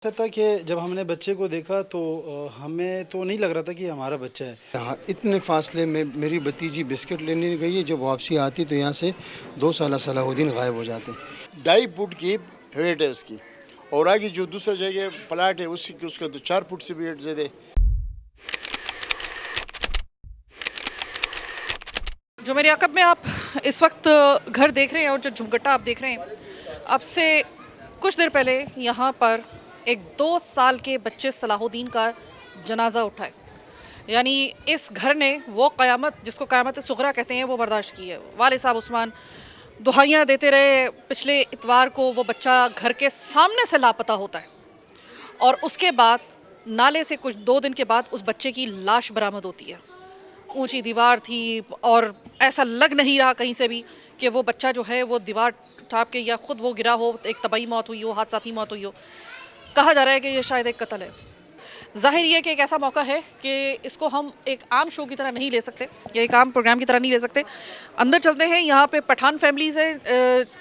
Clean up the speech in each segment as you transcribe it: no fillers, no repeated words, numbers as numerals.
ایسا تھا کہ جب ہم نے بچے کو دیکھا تو ہمیں تو نہیں لگ رہا تھا کہ یہ ہمارا بچہ ہے۔ یہاں اتنے فاصلے میں میری بھتیجی بسکٹ لینے گئی ہے، جب واپسی آتی تو یہاں سے 2 سالہ صلاح الدین غائب ہو جاتے ہیں۔ 2.5 فٹ کی ہیٹ ہے اس کی، اور آگے جو دوسرا جگہ پلاٹ ہے اس کا تو 4 فٹ سے بھی ہیٹ زیادہ ہے۔ جو میرے عقب میں آپ اس وقت گھر دیکھ رہے ہیں اور جو جھمگٹا آپ دیکھ رہے ہیں، اب سے کچھ دیر پہلے یہاں پر ایک 2 سال کے بچے صلاح الدین کا جنازہ اٹھا ہے۔ یعنی اس گھر نے وہ قیامت جس کو قیامت صغریٰ کہتے ہیں وہ برداشت کی ہے۔ والد صاحب عثمان دہائیاں دیتے رہے، پچھلے اتوار کو وہ بچہ گھر کے سامنے سے لاپتہ ہوتا ہے، اور اس کے بعد نالے سے کچھ 2 دن کے بعد اس بچے کی لاش برآمد ہوتی ہے۔ اونچی دیوار تھی اور ایسا لگ نہیں رہا کہیں سے بھی کہ وہ بچہ جو ہے وہ دیوار ٹھاپ کے یا خود وہ گرا ہو، ایک طبعی موت ہوئی ہو، حادثاتی موت ہوئی ہو۔ کہا جا رہا ہے کہ یہ شاید ایک قتل ہے۔ ظاہر یہ کہ ایک ایسا موقع ہے کہ اس کو ہم ایک عام شو کی طرح نہیں لے سکتے یا ایک عام پروگرام کی طرح نہیں لے سکتے۔ اندر چلتے ہیں، یہاں پہ پٹھان فیملیز ہے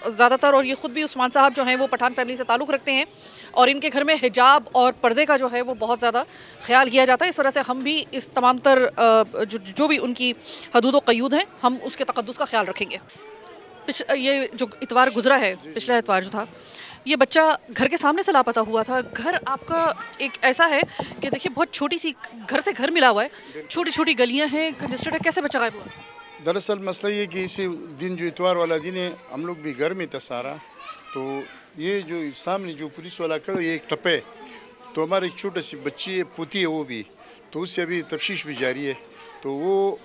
زیادہ تر، اور یہ خود بھی عثمان صاحب جو ہیں وہ پٹھان فیملی سے تعلق رکھتے ہیں، اور ان کے گھر میں حجاب اور پردے کا جو ہے وہ بہت زیادہ خیال کیا جاتا ہے۔ اس وجہ سے ہم بھی اس تمام تر جو بھی ان کی حدود و قیود ہیں، ہم اس کے تقدس کا خیال رکھیں گے۔ یہ جو اتوار گزرا ہے، پچھلا اتوار جو تھا، یہ بچہ گھر کے سامنے سے لاپتہ ہوا تھا۔ گھر آپ کا ایک ایسا ہے کہ دیکھیے بہت چھوٹی سی گھر سے گھر ملا ہوا ہے، چھوٹی چھوٹی گلیاں ہیں، کنجسٹڈ ہے۔ کیسے بچہ غائب ہوا؟ دراصل مسئلہ یہ کہ اسی دن جو اتوار والا دن ہے، ہم لوگ بھی گھر میں تھا سارا، تو یہ جو سامنے جو پولیس والا کھڑا یہ ایک ٹپے، تو ہمارے ایک چھوٹی سی بچی ہے، پوتی ہے وہ بھی، تو اس سے ابھی تفتیش بھی جاری ہے۔ تو وہ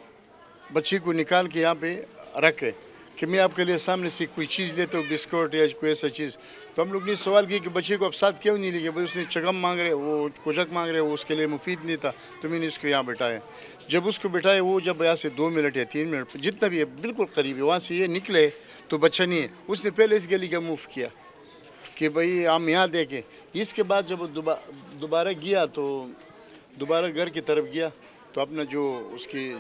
بچی کو نکال کے یہاں پہ رکھے کہ میں آپ کے لیے سامنے سے کوئی چیز لیتا ہوں، بسکٹ یا کوئی ایسا چیز۔ تو ہم لوگ نے سوال کیا کہ بچے کو اب ساتھ کیوں نہیں لے گئے؟ بھائی اس نے چگم مانگ رہے، وہ کوجک مانگ رہے، وہ اس کے لیے مفید نہیں تھا، تو میں نے اس کو یہاں بٹھایا۔ جب اس کو بٹھایا، وہ جب یہاں سے 2 منٹ یا 3 منٹ جتنا بھی ہے بالکل قریب ہے، وہاں سے یہ نکلے تو بچہ نہیں ہے۔ اس نے پہلے اس گلی کا موو کیا کہ بھائی ہم یہاں دیکھیں۔ اس کے بعد جب وہ دوبارہ گیا تو دوبارہ گھر کی طرف گیا، تو اپنا جو اس کی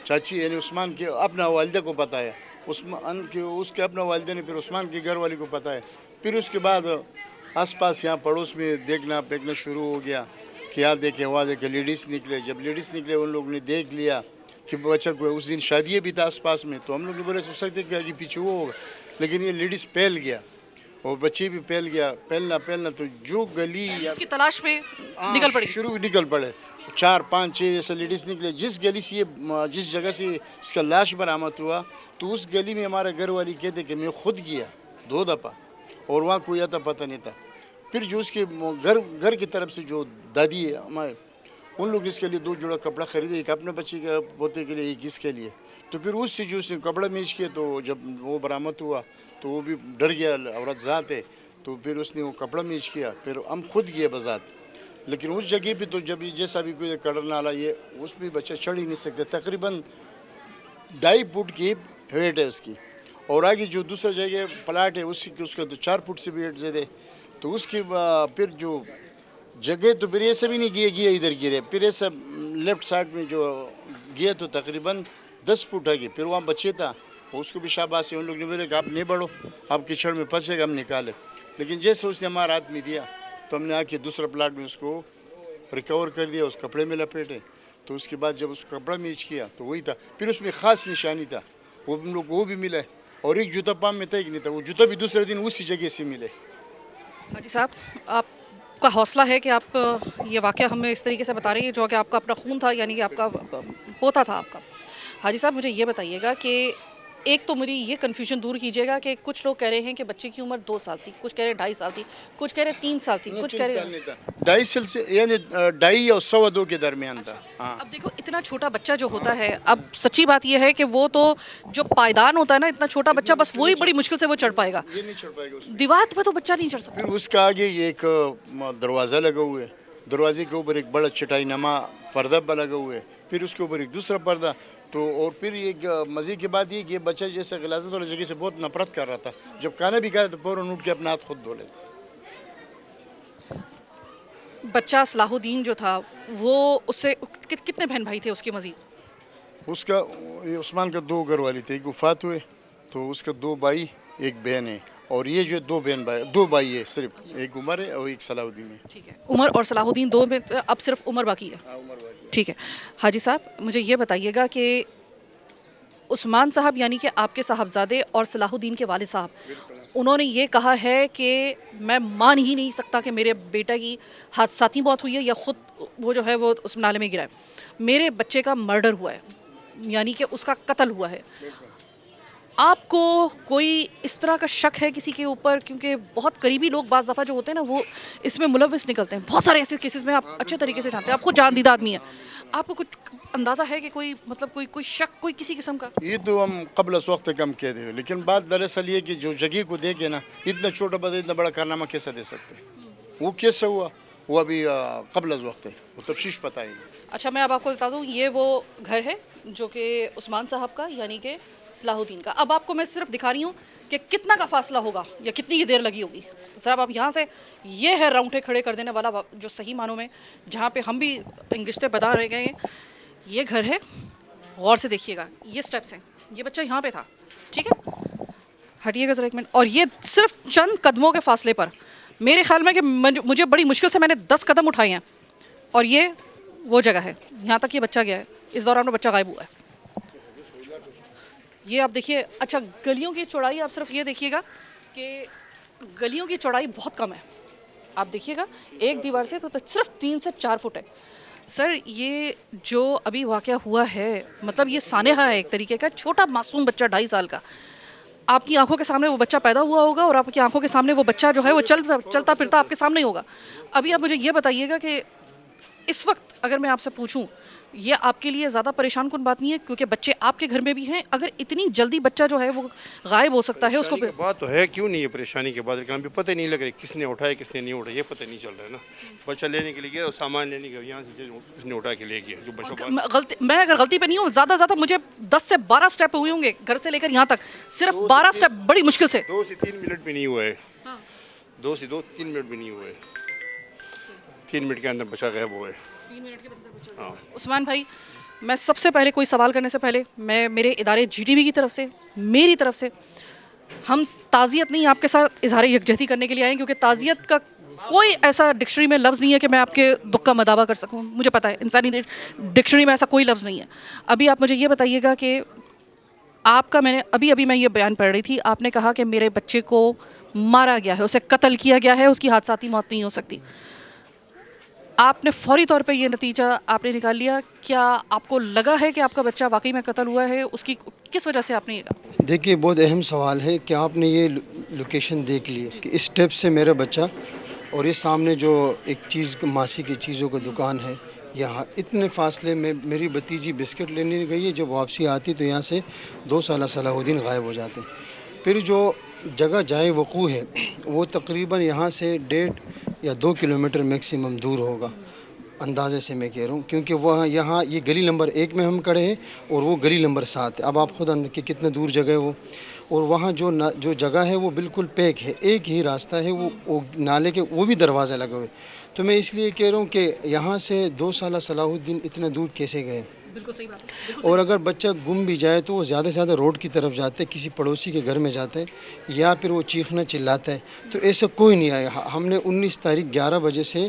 چاچی یعنی عثمان کے اپنا والدہ کو پتہ ہے، اس کے اپنا والدہ نے پھر عثمان کے گھر والی کو پتہ ہے۔ پھر اس کے بعد آس پاس یہاں پڑوس میں دیکھنا پیکنا شروع ہو گیا کہ یہاں دیکھیں وہاں دیکھیں، لیڈیز نکلے۔ جب لیڈیز نکلے ان لوگ نے دیکھ لیا کہ بچہ کو اس دن شادی بھی تھا آس پاس میں، تو ہم لوگ نے بولے ہو سکتے کہ آگے پیچھے وہ ہوگا، لیکن یہ لیڈیز پھیل گیا اور بچے بھی پھیل گیا، پھیلنا تو جو گلی اس کی تلاش میں نکل پڑی۔ شروع نکل پڑے، 4 5 6 ایسے لیڈیز نکلے۔ جس گلی سے جس جگہ سے اس کا لاش برآمد ہوا، تو اس گلی میں ہمارے گھر والی کہتے کہ میں خود گیا 2 دفعہ، اور وہاں کوئی آتا پتہ نہیں تھا۔ پھر جو اس کے گھر کی طرف سے جو دادی ہے ہمارے، ان لوگ اس کے لیے 2 جوڑا کپڑا خریدے، ایک اپنے بچے کے پوتے کے لیے، ایک اس کے لیے۔ تو پھر اس سے جو اس نے کپڑا میچ کیا، تو جب وہ برآمد ہوا تو وہ بھی ڈر گیا، عورت ذات ہے، تو پھر اس نے وہ کپڑا میچ کیا۔ پھر ہم خود گئے بذات، لیکن اس جگہ پہ تو جب جیسا بھی کوئی کڑر نالا یہ اس پہ بچہ چڑھ ہی نہیں سکتا۔ تقریباً 2.5 فٹ کی ہیٹ ہے اس کی، اور آگے جو دوسرا جگہ پلاٹ ہے اس کا تو 4 فٹ سے بھی ہیٹ زیادہ ہے۔ تو اس کی پھر جو جگہ تو پھر ایسا بھی نہیں گیا ادھر گرے، پھر ایسا لیفٹ سائڈ میں جو گیا تو تقریباً 10 فٹ آگے، پھر وہاں بچے تھا، اس کو بھی شاباش ہے۔ ان لوگ نے بولے کہ آپ نہیں بڑھو، آپ کچڑ میں پھنسے گا، ہم نکالے۔ لیکن جیسے اس نے ہمارا ہاتھ میں دیا تو ہم نے آ کے دوسرا پلاٹ میں اس کو ریکور کر دیا، اس کپڑے میں لپیٹے۔ تو اس کے بعد جب اس کو کپڑا میچ کیا تو وہی تھا۔ پھر اس میں خاص نشانی تھا، وہ ہم لوگ وہ بھی ملا ہے، اور ایک جوتا پام میں تھا، ایک نہیں تھا، وہ جوتا بھی دوسرے دن اسی جگہ سے ملے۔ حاجی صاحب، آپ کا حوصلہ ہے کہ آپ یہ واقعہ ہمیں اس طریقے سے بتا رہی ہیں جو کہ آپ کا اپنا خون تھا، یعنی کہ آپ کا پوتا تھا آپ کا۔ حاجی صاحب مجھے یہ بتائیے گا کہ ایک تو میری یہ کنفیوژن دور کیجیے گا کہ کچھ لوگ کہہ رہے ہیں کہ بچے کی عمر 2 سال تھی، کچھ کہہ رہے 2.5 سال تھی، کچھ کہہ رہے 3 سال تھی، کچھ کہہ رہے 2.5 سال سے یعنی 2.5 اور 2.25 کے درمیان تھا۔ ہاں، اب دیکھو اتنا چھوٹا بچہ جو ہوتا ہے، اب سچی بات یہ ہے کہ وہ تو جو پائیدان ہوتا ہے نا، اتنا چھوٹا بچہ بس وہی بڑی مشکل سے وہ چڑھ پائے گا، یہ نہیں چڑھ پائے گا اس میں۔ دیوار پہ تو بچہ نہیں چڑھ سکتا۔ پھر اس کا آگے یہ ایک دروازہ لگا ہوا ہے، دروازے کے اوپر ایک بڑا چٹائی نما پردہ لگا ہوا ہے، پھر اس کے اوپر ایک دوسرا پردہ۔ تو اور پھر ایک مزے کی بات یہ کہ بچہ جیسے غلاظت والی جگہ سے بہت نفرت کر رہا تھا، جب کھانا بھی کھایا تو فوراً اٹھ کے اپنا ہاتھ خود دھو لیتا۔ بچہ صلاح الدین جو تھا وہ اس سے کتنے بہن بھائی تھے اس کے مزید؟ اس کا عثمان کا 2 گھر والی تھے، ایک وفات ہوئے، تو اس کا 2 بھائی ایک بہن ہے، اور یہ جو دو بھائی ہے صرف, ایک عمر ہے اور ایک صلاح الدین ہے. ٹھیک ہے, عمر اور صلاح الدین دو میں اب صرف عمر باقی ہے. ٹھیک ہے حاجی صاحب, مجھے یہ بتائیے گا کہ عثمان صاحب یعنی کہ آپ کے صاحبزادے اور صلاح الدین کے والد صاحب, انہوں نے یہ کہا ہے کہ میں مان ہی نہیں سکتا کہ میرے بیٹا کی حادثاتی موت ہوئی ہے یا خود وہ جو ہے وہ اس نالے میں گرا ہے. میرے بچے کا مرڈر ہوا ہے, یعنی کہ اس کا قتل ہوا ہے. آپ کو کوئی اس طرح کا شک ہے کسی کے اوپر؟ کیونکہ بہت قریبی لوگ بعض دفعہ جو ہوتے ہیں نا وہ اس میں ملوث نکلتے ہیں. بہت سارے ایسے کیسز میں آپ اچھے طریقے سے جانتے ہیں, آپ خود جاندیدہ آدمی ہیں. آپ کو کچھ اندازہ ہے کہ کوئی مطلب کوئی شک کوئی کسی قسم کا؟ یہ تو ہم قبل اس وقت کم کہہ دے, لیکن بات دراصل یہ کہ جو جگہ کو دیکھے نا, اتنا چھوٹا بندہ اتنا بڑا کارنامہ کیسا دے سکتے؟ وہ کیسے ہوا وہ ابھی قبل از وقت ہے, وہ تفتیش پتہ ہے. اچھا میں اب آپ کو بتا دوں, یہ وہ گھر ہے جو کہ عثمان صاحب کا یعنی کہ صلاح الدین کا. اب آپ کو میں صرف دکھا رہی ہوں کہ کتنا کا فاصلہ ہوگا یا کتنی کی دیر لگی ہوگی. صاحب آپ یہاں سے, یہ ہے رونگٹے کھڑے کر دینے والا جو صحیح معنوں میں جہاں پہ ہم بھی انگشتے بتا رہے گئے. یہ گھر ہے, غور سے دیکھیے گا, یہ سٹیپس ہیں, یہ بچہ یہاں پہ تھا. ٹھیک ہے, ہٹیے گا ذرا ایک منٹ. اور یہ صرف چند قدموں کے فاصلے پر, میرے خیال میں کہ مجھے بڑی مشکل سے میں نے 10 قدم اٹھائے ہیں, اور یہ وہ جگہ ہے یہاں تک یہ بچہ گیا ہے. اس دوران میں بچہ غائب ہوا ہے. یہ آپ دیکھیے. اچھا گلیوں کی چوڑائی آپ صرف یہ دیکھیے گا کہ گلیوں کی چوڑائی بہت کم ہے. آپ دیکھیے گا ایک دیوار سے تو صرف 3 سے 4 فٹ ہے. سر یہ جو ابھی واقعہ ہوا ہے, مطلب یہ سانحہ ہے ایک طریقے کا. چھوٹا معصوم بچہ 2.5 سال کا, آپ کی آنکھوں کے سامنے وہ بچہ پیدا ہوا ہوگا اور آپ کی آنکھوں کے سامنے وہ بچہ جو ہے وہ چلتا پھرتا آپ کے سامنے ہی ہوگا. ابھی آپ مجھے یہ بتائیے گا کہ اس وقت اگر میں آپ سے پوچھوں, یہ آپ کے لیے زیادہ پریشان کن بات نہیں ہے کیونکہ بچے آپ کے گھر میں بھی ہیں؟ اگر اتنی جلدی بچہ جو ہے وہ غائب ہو سکتا ہے, اس کو بات تو ہے کیوں نہیں ہے پریشانی کے بعد, لیکن ابھی پتہ نہیں لگ رہا کس نے اٹھایا کس نے نہیں اٹھایا, یہ پتہ نہیں چل رہا ہے نا. بچہ لینے کے لیے گیا اور سامان لینے کے یہاں سے کس نے اٹھا کے لے گیا جو بچہ. میں اگر غلطی پہ نہیں ہوں, زیادہ زیادہ مجھے 10 سے 12 سٹیپ ہوئے ہوں گے گھر سے لے کر یہاں تک, صرف 12 سٹیپ بڑی مشکل سے. 2 سے 3 منٹ بھی نہیں ہوا ہے, 2 سے 3 منٹ بھی نہیں ہوئے, 3 منٹ کے اندر بچہ غائب ہوا ہے. 3 منٹ کے اندر بچہ. عثمان بھائی, میں سب سے پہلے کوئی سوال کرنے سے پہلے میں میرے ادارے GTV کی طرف سے, میری طرف سے, ہم تعزیت نہیں آپ کے ساتھ اظہار یکجہتی کرنے کے لیے آئے ہیں, کیونکہ تعزیت کا کوئی ایسا ڈکشنری میں لفظ نہیں ہے کہ میں آپ کے دکھ کا مداوع کر سکوں. مجھے پتہ ہے انسانی ڈکشنری میں ایسا کوئی لفظ نہیں ہے. ابھی آپ مجھے یہ بتائیے گا کہ آپ کا, میں نے ابھی میں یہ بیان پڑھ رہی تھی, آپ نے کہا کہ میرے بچے کو مارا گیا ہے, اسے قتل کیا گیا ہے, اس کی حادثاتی موت نہیں ہو سکتی. آپ نے فوری طور پہ یہ نتیجہ آپ نے نکال لیا. کیا آپ کو لگا ہے کہ آپ کا بچہ واقعی میں قتل ہوا ہے؟ اس کی کس وجہ سے آپ نے یہ کہا؟ دیکھیے بہت اہم سوال ہے کہ آپ نے یہ لوکیشن دیکھ لی کہ اس اسٹیپ سے میرا بچہ, اور یہ سامنے جو ایک چیز ماسی کی چیزوں کا دکان ہے, یہاں اتنے فاصلے میں میری بھتیجی بسکٹ لینے گئی ہے. جب واپسی آتی تو یہاں سے 2 سالہ صلاح الدین غائب ہو جاتے. پھر جو جگہ جائے وقوع ہے وہ تقریباً یہاں سے 1.5 یا 2 کلومیٹر میکسیمم دور ہوگا, اندازے سے میں کہہ رہا ہوں, کیونکہ وہ یہاں یہ گلی نمبر 1 میں ہم کھڑے ہیں اور وہ گلی نمبر 7 ہے. اب آپ خود کہ کتنے دور جگہ ہے وہ, اور وہاں جو جگہ ہے وہ بالکل پیک ہے, ایک ہی راستہ ہے, وہ نالے کے وہ بھی دروازے لگے ہوئے. تو میں اس لیے کہہ رہا ہوں کہ یہاں سے 2 سالہ صلاح الدین اتنا دور کیسے گئے؟ بالکل صحیح بات ہے. اور اگر بچہ گم بھی جائے تو وہ زیادہ سے زیادہ روڈ کی طرف جاتے, کسی پڑوسی کے گھر میں جاتا ہے, یا پھر وہ چیخنا چلاتا ہے. تو ایسا کوئی نہیں آیا. ہم نے 19 تاریخ 11 بجے سے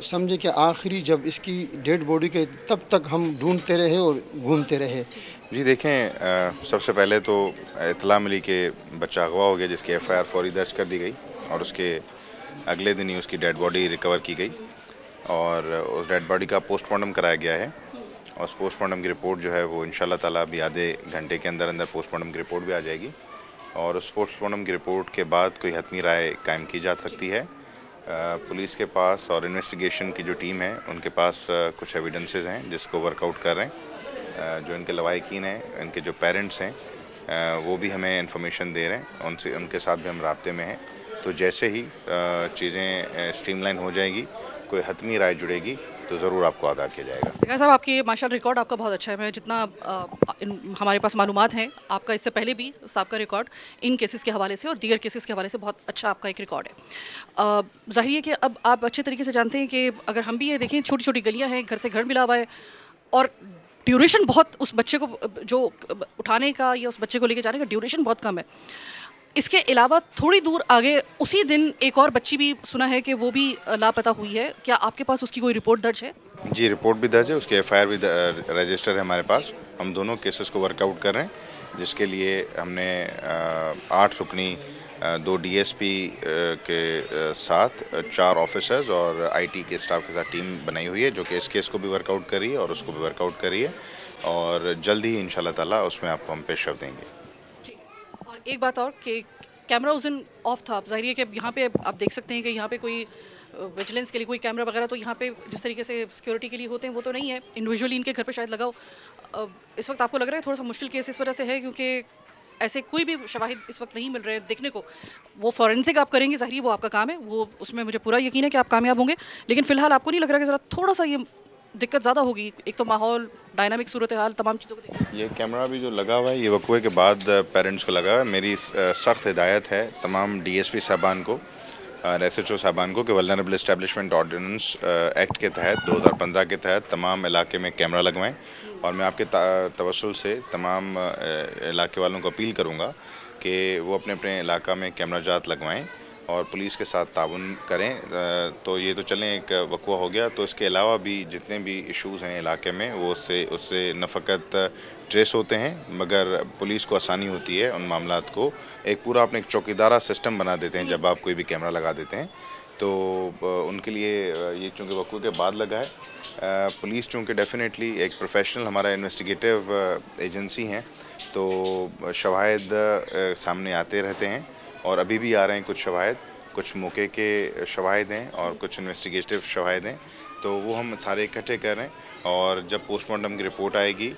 سمجھے کہ آخری جب اس کی ڈیڈ باڈی کے تب تک ہم ڈھونڈتے رہے اور گھومتے رہے. جی دیکھیں, سب سے پہلے تو اطلاع ملی کہ بچہ اغوا ہو گیا, جس کی FIR فوری درج کر دی گئی, اور اس کے اگلے دن ہی اس کی ڈیڈ باڈی ریکور کی گئی, اور اس ڈیڈ باڈی کا پوسٹ مارٹم کرایا گیا ہے. اور اس پوسٹ مارٹم کی رپورٹ جو ہے وہ انشاءاللہ تعالیٰ ابھی آدھے گھنٹے کے اندر پوسٹ مارٹم کی رپورٹ بھی آ جائے گی, اور اس پوسٹ مارٹم کی رپورٹ کے بعد کوئی حتمی رائے قائم کی جا سکتی ہے. پولیس کے پاس اور انویسٹیگیشن کی جو ٹیم ہے ان کے پاس کچھ ایویڈنسز ہیں جس کو ورک آؤٹ کر رہے ہیں. جو ان کے لواحقین ہیں, ان کے جو پیرنٹس ہیں, وہ بھی ہمیں انفارمیشن دے رہے ہیں, ان کے ساتھ بھی ہم رابطے میں ہیں. تو جیسے ہی چیزیں اسٹریم لائن ہو جائیں گی, کوئی حتمی رائے جڑے گی تو ضرور آپ کو آگاہ کیا جائے گا. سرکار صاحب, آپ کی ماشاء اللہ ریکارڈ آپ کا بہت اچھا ہے. میں جتنا ہمارے پاس معلومات ہیں, آپ کا اس سے پہلے بھی صاحب کا ریکارڈ ان کیسز کے حوالے سے اور دیگر کیسز کے حوالے سے بہت اچھا آپ کا ایک ریکارڈ ہے. ظاہر ہے کہ اب آپ اچھے طریقے سے جانتے ہیں کہ اگر ہم بھی یہ دیکھیں, چھوٹی چھوٹی گلیاں ہیں, گھر سے گھر ملا ہوا ہے, اور ڈیوریشن بہت اس بچے کو جو اٹھانے کا یا اس بچے کو لے کے جانے کا ڈیوریشن بہت کم ہے. اس کے علاوہ تھوڑی دور آگے اسی دن ایک اور بچی بھی سنا ہے کہ وہ بھی لاپتہ ہوئی ہے. کیا آپ کے پاس اس کی کوئی رپورٹ درج ہے؟ جی رپورٹ بھی درج ہے, اس کے ایف آئی آر بھی رجسٹر ہے ہمارے پاس. ہم دونوں کیسز کو ورک آؤٹ کر رہے ہیں, جس کے لیے ہم نے 8 رکنی 2 ڈی ایس پی کے ساتھ 4 آفیسرز اور آئی ٹی کے اسٹاف کے ساتھ ٹیم بنائی ہوئی ہے, جو کہ اس کیس کو بھی ورک آؤٹ کر رہی ہے اور اس کو بھی ورک آؤٹ کر رہی ہے, اور جلد ہی انشاءاللہ تعالیٰ اس میں آپ کو ہم پیش رفت دیں گے. اور ایک بات اور کہ کیمرہ اس دن آف تھا. ظاہر ہے کہ یہاں پہ آپ دیکھ سکتے ہیں کہ یہاں پہ کوئی ویجیلنس کے لیے کوئی کیمرہ وغیرہ تو یہاں پہ جس طریقے سے سیکورٹی کے لیے ہوتے ہیں وہ تو نہیں ہے. انڈیویجولی ان کے گھر پہ شاید لگا ہو. اس وقت آپ کو لگ رہا ہے تھوڑا سا مشکل کیس اس وجہ سے ہے کیونکہ ایسے کوئی بھی شواہد اس وقت نہیں مل رہے دیکھنے کو. وہ فورینسک آپ کریں گے, ظاہر وہ آپ کا کام ہے, وہ اس میں مجھے پورا یقین ہے کہ آپ کامیاب ہوں گے. لیکن فی الحال آپ کو نہیں لگ رہا کہ ذرا تھوڑا سا یہ دقت زیادہ ہوگی؟ ایک تو ماحول, ڈائنامک صورتحال, تمام چیزوں کو دیکھیں. یہ کیمرہ بھی جو لگا ہوا ہے یہ وقوعے کے بعد پیرنٹس کو لگا ہوا ہے. میری سخت ہدایت ہے تمام ڈی ایس پی صاحبان کو اور ایس ایچ او صاحبان کو کہ ولنریبل اسٹیبلشمنٹ آرڈیننس ایکٹ کے تحت 2015 کے تحت تمام علاقے میں کیمرہ لگوائیں. اور میں آپ کے توسل سے تمام علاقے والوں کو اپیل کروں گا کہ وہ اپنے اپنے علاقہ میں کیمرہ جات لگوائیں اور پولیس کے ساتھ تعاون کریں. تو یہ تو چلیں ایک وقوع ہو گیا, تو اس کے علاوہ بھی جتنے بھی ایشوز ہیں علاقے میں وہ اس سے نہ فقط ٹریس ہوتے ہیں مگر پولیس کو آسانی ہوتی ہے ان معاملات کو. ایک پورا اپنے ایک چوکیدارہ سسٹم بنا دیتے ہیں جب آپ کوئی بھی کیمرہ لگا دیتے ہیں. تو ان کے لیے یہ چونکہ وقوع کے بعد لگا ہے, پولیس چونکہ ڈیفینیٹلی ایک پروفیشنل ہمارا انویسٹیگیٹو ایجنسی ہیں, تو شواہد سامنے آتے رہتے ہیں اور ابھی بھی آ رہے ہیں کچھ شواہد, کچھ موقع کے شواہد ہیں اور کچھ انویسٹیگیٹو شواہد ہیں. تو وہ ہم سارے اکٹھے کر رہے ہیں اور جب پوسٹ مارٹم کی رپورٹ آئے گی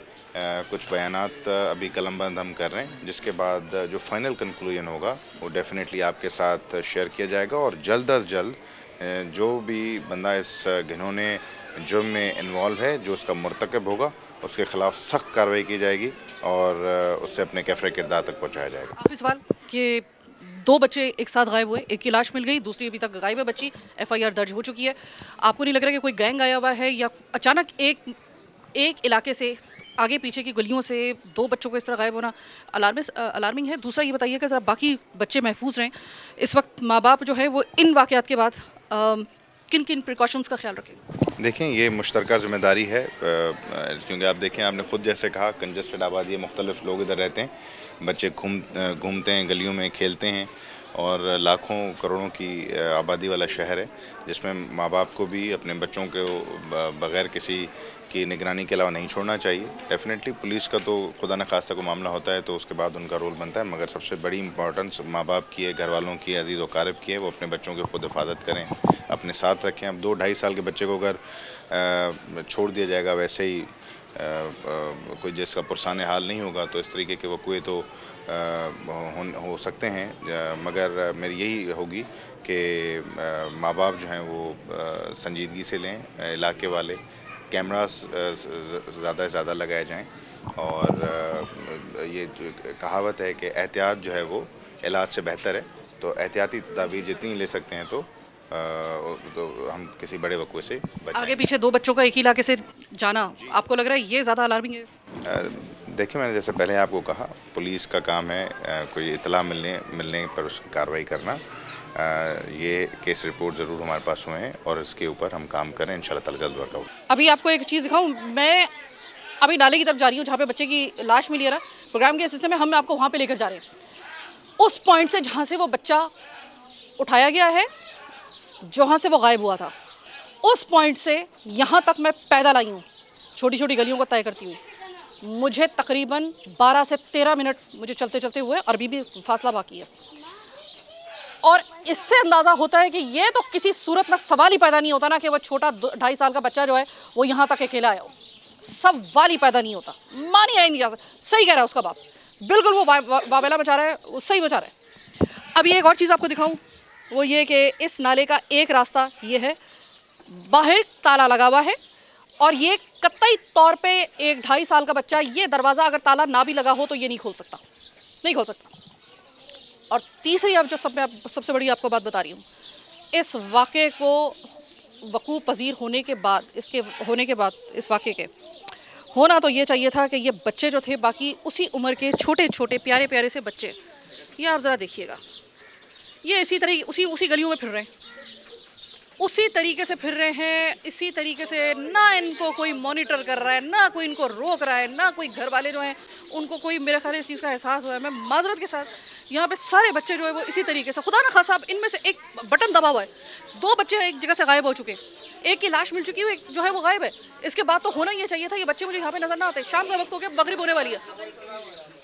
کچھ بیانات ابھی قلم بند ہم کر رہے ہیں, جس کے بعد جو فائنل کنکلوژن ہوگا وہ ڈیفینیٹلی آپ کے ساتھ شیئر کیا جائے گا. اور جلد از جلد جو بھی بندہ اس گھنونے جرم میں انوالو ہے, جو اس کا مرتکب ہوگا, اس کے خلاف سخت کارروائی کی جائے گی اور اس سے اپنے کیفر کردار تک پہنچایا جائے گا. آخری سوال کہ 2 بچے ایک ساتھ غائب ہوئے, ایک کی لاش مل گئی, دوسری ابھی تک غائب ہے بچی, ایف آئی آر درج ہو چکی ہے. آپ کو نہیں لگ رہا کہ کوئی گینگ آیا ہوا ہے یا اچانک ایک علاقے سے آگے پیچھے کی گلیوں سے 2 بچوں کو اس طرح غائب ہونا الارمنگ ہے؟ دوسرا یہ بتائیے کہ ذرا باقی بچے محفوظ رہیں. اس وقت ماں باپ جو ہے وہ ان واقعات کے بعد کن کن پریکاشنز کا خیال رکھیں؟ دیکھیں یہ مشترکہ ذمہ داری ہے, کیونکہ آپ دیکھیں آپ نے خود جیسے کہا کنجسٹڈ آبادی ہے, مختلف لوگ ادھر رہتے ہیں, بچے گھومتے ہیں گلیوں میں, کھیلتے ہیں, اور لاکھوں کروڑوں کی آبادی والا شہر ہے جس میں ماں باپ کو بھی اپنے بچوں کو بغیر کسی کی نگرانی کے علاوہ نہیں چھوڑنا چاہیے. ڈیفینیٹلی پولیس کا تو خدا نخواستہ کوئی معاملہ ہوتا ہے تو اس کے بعد ان کا رول بنتا ہے, مگر سب سے بڑی امپورٹنس ماں باپ کی ہے, گھر والوں کی ہے, عزیز و اقارب کی ہے. وہ اپنے بچوں کی خود حفاظت کریں, اپنے ساتھ رکھیں. اب 2-2.5 سال کے بچے کو اگر چھوڑ دیا جائے گا ویسے ہی کوئی جس کا پرسان حال نہیں ہوگا تو اس طریقے کے وقوعے تو ہو سکتے ہیں. مگر میری یہی ہوگی کہ ماں باپ جو ہیں وہ سنجیدگی سے لیں, علاقے والے کیمراز زیادہ سے زیادہ لگائے جائیں. اور یہ کہاوت ہے کہ احتیاط جو ہے وہ علاج سے بہتر ہے, تو احتیاطی تدابیر جتنی لے سکتے ہیں تو ہم کسی بڑے وقوع سے بچیں. آگے پیچھے 2 بچوں کا ایک ہی علاقے سے جانا آپ کو لگ رہا ہے یہ زیادہ الارمنگ ہے؟ دیکھیں میں نے جیسے پہلے آپ کو کہا پولیس کا کام ہے کوئی اطلاع ملنے پر اس کی کارروائی کرنا. یہ کیس رپورٹ ضرور ہمارے پاس ہوئے ہیں اور اس کے اوپر ہم کام کریں, انشاءاللہ تعالی جلد ورک آؤٹ. ابھی آپ کو ایک چیز دکھاؤں, میں ابھی نالے کی طرف جا رہی ہوں جہاں پہ بچے کی لاش ملی ہے نا. پروگرام کے سلسلے میں ہم آپ کو وہاں پہ لے کر جا رہے ہیں, اس پوائنٹ سے جہاں سے وہ بچہ اٹھایا گیا ہے, جہاں سے وہ غائب ہوا تھا, اس پوائنٹ سے یہاں تک میں پیدل آئی ہوں, چھوٹی چھوٹی گلیوں کو طے کرتی ہوئی. مجھے تقریباً 12 سے 13 منٹ مجھے چلتے چلتے ہوئے, اور ابھی بھی فاصلہ باقی ہے. اور اس سے اندازہ ہوتا ہے کہ یہ تو کسی صورت میں سوال ہی پیدا نہیں ہوتا نا کہ وہ چھوٹا 2.5 سال کا بچہ جو ہے وہ یہاں تک اکیلا آیا ہو. سوال ہی پیدا نہیں ہوتا, مانی آئی نہیں جا سکتا. صحیح کہہ رہا ہے اس کا باپ, بالکل وہ واویلا مچا رہا ہے, وہ صحیح مچا رہا ہے. اب یہ ایک اور چیز آپ کو دکھاؤں, وہ یہ کہ اس نالے کا ایک راستہ یہ ہے, باہر تالا لگا ہوا ہے, اور یہ قطعی طور پہ ایک 2.5 سال کا بچہ یہ دروازہ اگر تالا نہ بھی لگا ہو تو یہ نہیں کھول سکتا. اور تیسری اب جو سب سے بڑی آپ کو بات بتا رہی ہوں, اس واقعے کو وقوع پذیر ہونے کے بعد اس واقعے کے ہونا تو یہ چاہیے تھا کہ یہ بچے جو تھے باقی اسی عمر کے چھوٹے چھوٹے پیارے پیارے سے بچے یہ آپ ذرا دیکھیے گا, یہ اسی طرح اسی گلیوں میں پھر رہے ہیں, اسی طریقے سے پھر رہے ہیں, اسی طریقے سے نہ ان کو کوئی مانیٹر کر رہا ہے, نہ کوئی ان کو روک رہا ہے, نہ کوئی گھر والے جو ہیں ان کو کوئی میرے خیال ہے اس چیز کا احساس ہوا ہے. میں معذرت کے ساتھ یہاں پہ سارے بچے جو ہے وہ اسی طریقے سے, خدا نہ خواستہ اب ان میں سے ایک بٹن دبا ہوا ہے, 2 بچے ایک جگہ سے غائب ہو چکے ہیں, ایک کی لاش مل چکی ہے, ایک جو ہے وہ غائب ہے. اس کے بعد تو ہونا یہ چاہیے تھا, یہ بچے مجھے یہاں پہ نظر نہ آتے, شام کا وقت ہو گیا, مغرب ہونے والی ہے,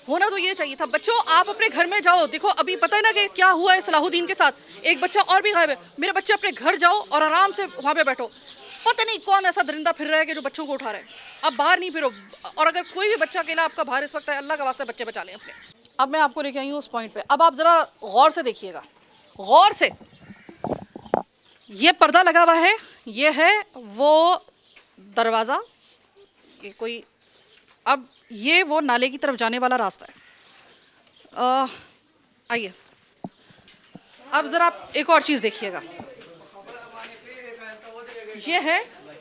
ہونا تو یہ چاہیے تھا. بچوں آپ اپنے گھر میں جاؤ, دیکھو ابھی پتہ ہے نا کہ کیا ہوا ہے صلاح الدین کے ساتھ, ایک بچہ اور بھی غائب ہے. میرے بچے اپنے گھر جاؤ اور آرام سے وہاں پہ بیٹھو, پتہ نہیں کون ایسا درندہ پھر رہا ہے کہ جو بچوں کو اٹھا رہا ہے. اب باہر نہیں پھرو, اور اگر کوئی بھی بچہ اکیلا آپ کا باہر اس وقت ہے, اللہ کا واسطہ بچے بچا لیں اپنے. اب میں آپ کو لے کے آئی ہوں اس پوائنٹ پہ, اب آپ ذرا غور سے دیکھیے گا, غور سے. یہ پردہ لگا ہوا ہے, یہ ہے وہ دروازہ, یہ کوئی, اب یہ وہ نالے کی طرف جانے والا راستہ ہے. آئیے اب ذرا آپ ایک اور چیز دیکھیے گا, یہ ہے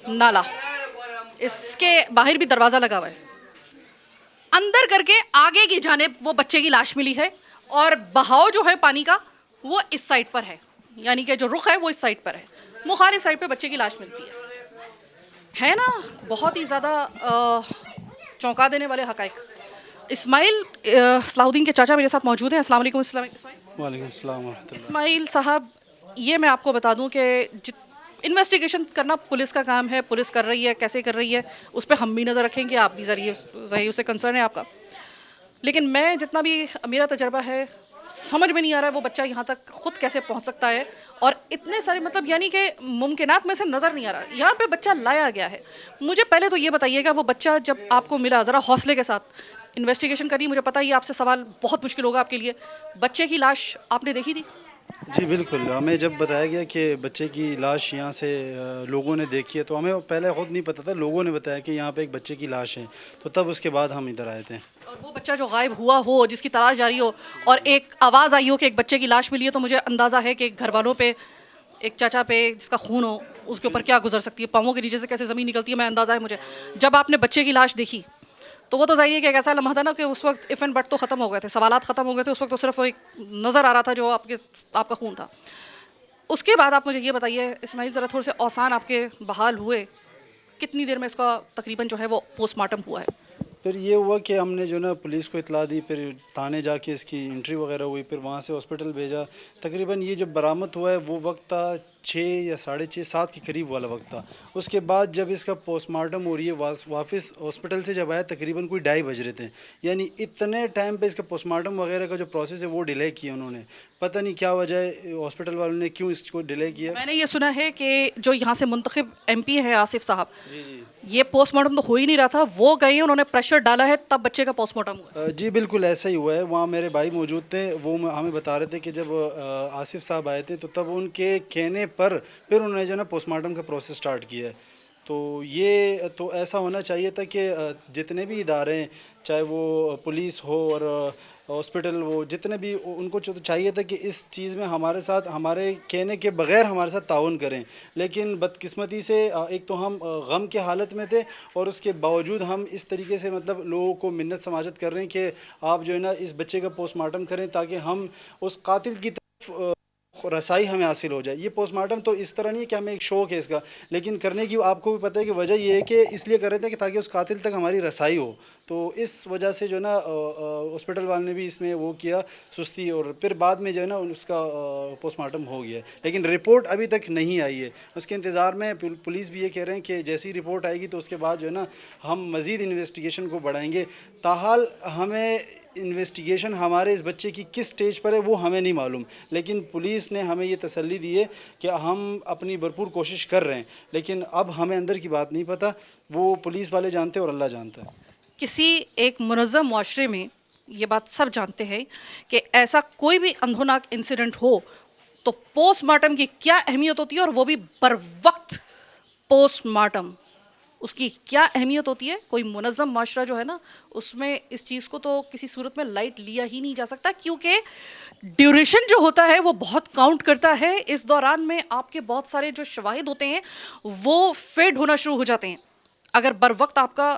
نالا, اس کے باہر بھی دروازہ لگا ہوا ہے. اندر کر کے آگے کی جانب وہ بچے کی لاش ملی ہے, اور بہاؤ جو ہے پانی کا وہ اس سائڈ پر ہے, یعنی کہ جو رخ ہے وہ اس سائڈ پر ہے, مخالف سائڈ پہ بچے کی لاش ملتی ہے نا. بہت ہی زیادہ چونکا دینے والے حقائق. اسماعیل صلاح الدین کے چاچا میرے ساتھ موجود ہیں. السلام علیکم. وعلیکم السلام ورحمۃ اللہ. اسماعیل صاحب, یہ میں آپ کو بتا دوں کہ انویسٹیگیشن کرنا پولیس کا کام ہے, پولیس کر رہی ہے, کیسے کر رہی ہے اس پہ ہم بھی نظر رکھیں گے, آپ بھی ظاہر اس سے کنسرن ہے آپ کا. لیکن میں جتنا بھی میرا تجربہ ہے, سمجھ میں نہیں آ رہا ہے وہ بچہ یہاں تک خود کیسے پہنچ سکتا ہے, اور اتنے سارے مطلب یعنی کہ ممکنات میں سے نظر نہیں آ رہا. یہاں پہ بچہ لایا گیا ہے. مجھے پہلے تو یہ بتائیے گا, وہ بچہ جب آپ کو ملا, ذرا حوصلے کے ساتھ انویسٹیگیشن کری. مجھے پتا یہ آپ سے سوال بہت مشکل ہوگا آپ کے لیے, بچے کی لاش آپ نے دیکھی تھی؟ جی بالکل, ہمیں جب بتایا گیا کہ بچے کی لاش یہاں سے لوگوں نے دیکھی ہے, تو ہمیں پہلے خود نہیں پتہ تھا, لوگوں نے بتایا کہ یہاں پہ ایک بچے کی لاش ہے, تو تب اس کے بعد ہم ادھر آئے تھے. اور وہ بچہ جو غائب ہوا ہو, جس کی تلاش جاری ہو, اور ایک آواز آئی ہو کہ ایک بچے کی لاش ملی ہے, تو مجھے اندازہ ہے کہ گھر والوں پہ, ایک چاچا پہ جس کا خون ہو, اس کے اوپر کیا گزر سکتی ہے, پاؤں کے نیچے سے کیسے زمین نکلتی ہے. میں اندازہ ہے مجھے, جب آپ نے بچے کی لاش دیکھی تو وہ تو ظاہر ہے کہ ایک ایسا لمحہ تھا نا کہ اس وقت اف اینڈ بٹ تو ختم ہو گئے تھے, سوالات ختم ہو گئے تھے. اس وقت تو صرف ایک نظر آ رہا تھا جو آپ کا خون تھا. اس کے بعد آپ مجھے یہ بتائیے اسماعیل, ذرا تھوڑے سے اوسان آپ کے بحال ہوئے, کتنی دیر میں اس کا تقریباً جو ہے وہ پوسٹ مارٹم ہوا ہے؟ پھر یہ ہوا کہ ہم نے جو نا پولیس کو اطلاع دی, پھر تھانے جا کے اس کی انٹری وغیرہ ہوئی, پھر وہاں سے ہاسپٹل بھیجا. تقریباً یہ جب برآمد ہوا ہے وہ وقت تھا 6 یا 6:30 7 کے قریب والا وقت تھا. اس کے بعد جب اس کا پوسٹ مارٹم ہو رہی ہے, واپس ہاسپٹل سے جب آیا تقریباً کوئی 2:30 بج رہے تھے. یعنی اتنے ٹائم پہ اس کا پوسٹ مارٹم وغیرہ کا جو پروسیس ہے وہ ڈیلے کیا انہوں نے. پتہ نہیں کیا وجہ ہے, ہاسپٹل والوں نے کیوں اس کو ڈیلے کیا. میں نے یہ سنا ہے کہ جو یہاں سے منتخب ایم پی ہے آصف صاحب, جی یہ پوسٹ مارٹم تو ہو ہی نہیں رہا تھا, وہ گئے انہوں نے پریشر ڈالا ہے تب بچے کا پوسٹ مارٹم ہوا. جی بالکل ایسا ہی ہوا ہے. وہاں میرے بھائی موجود تھے, وہ ہمیں بتا رہے تھے کہ جب آصف صاحب آئے تھے تو تب ان کے کہنے پر پھر انہوں نے جو ہے نا پوسٹ مارٹم کا پروسیس سٹارٹ کیا ہے. تو یہ تو ایسا ہونا چاہیے تھا کہ جتنے بھی ادارے ہیں, چاہے وہ پولیس ہو اور ہاسپٹل, وہ جتنے بھی, ان کو چاہیے تھا کہ اس چیز میں ہمارے ساتھ, ہمارے کہنے کے بغیر ہمارے ساتھ تعاون کریں. لیکن بدقسمتی سے ایک تو ہم غم کے حالت میں تھے, اور اس کے باوجود ہم اس طریقے سے مطلب لوگوں کو منت سماجت کر رہے ہیں کہ آپ جو ہے نا اس بچے کا پوسٹ مارٹم کریں تاکہ ہم اس قاتل کی طرف رسائی ہمیں حاصل ہو جائے. یہ پوسٹ مارٹم تو اس طرح نہیں ہے کہ ہمیں ایک شوق ہے اس کا, لیکن کرنے کی آپ کو بھی پتہ ہے کہ وجہ یہ ہے کہ اس لیے کر رہے تھے کہ تاکہ اس قاتل تک ہماری رسائی ہو. تو اس وجہ سے جو ہے نا ہاسپٹل والے نے بھی اس میں وہ کیا سستی, اور پھر بعد میں جو ہے نا اس کا پوسٹ مارٹم ہو گیا ہے. لیکن رپورٹ ابھی تک نہیں آئی ہے, اس کے انتظار میں. پولیس بھی یہ کہہ رہے ہیں کہ جیسی رپورٹ آئے گی تو اس کے بعد جو ہے نا ہم مزید انویسٹیگیشن کو بڑھائیں گے. تاحال ہمیں انویسٹیگیشن ہمارے اس بچے کی کس سٹیج پر ہے وہ ہمیں نہیں معلوم, لیکن پولیس نے ہمیں یہ تسلی دی ہے کہ ہم اپنی بھرپور کوشش کر رہے ہیں. لیکن اب ہمیں اندر کی بات نہیں پتہ, وہ پولیس والے جانتے ہیں اور اللہ جانتا ہے. کسی ایک منظم معاشرے میں یہ بات سب جانتے ہیں کہ ایسا کوئی بھی اندھوناک انسیڈنٹ ہو تو پوسٹ مارٹم کی کیا اہمیت ہوتی ہے, اور وہ بھی بر وقت پوسٹ مارٹم, اس کی کیا اہمیت ہوتی ہے. کوئی منظم معاشرہ جو ہے نا, اس میں اس چیز کو تو کسی صورت میں لائٹ لیا ہی نہیں جا سکتا, کیونکہ ڈیوریشن جو ہوتا ہے وہ بہت کاؤنٹ کرتا ہے. اس دوران میں آپ کے بہت سارے جو شواہد ہوتے ہیں وہ فیڈ ہونا شروع ہو جاتے ہیں. اگر بر وقت آپ کا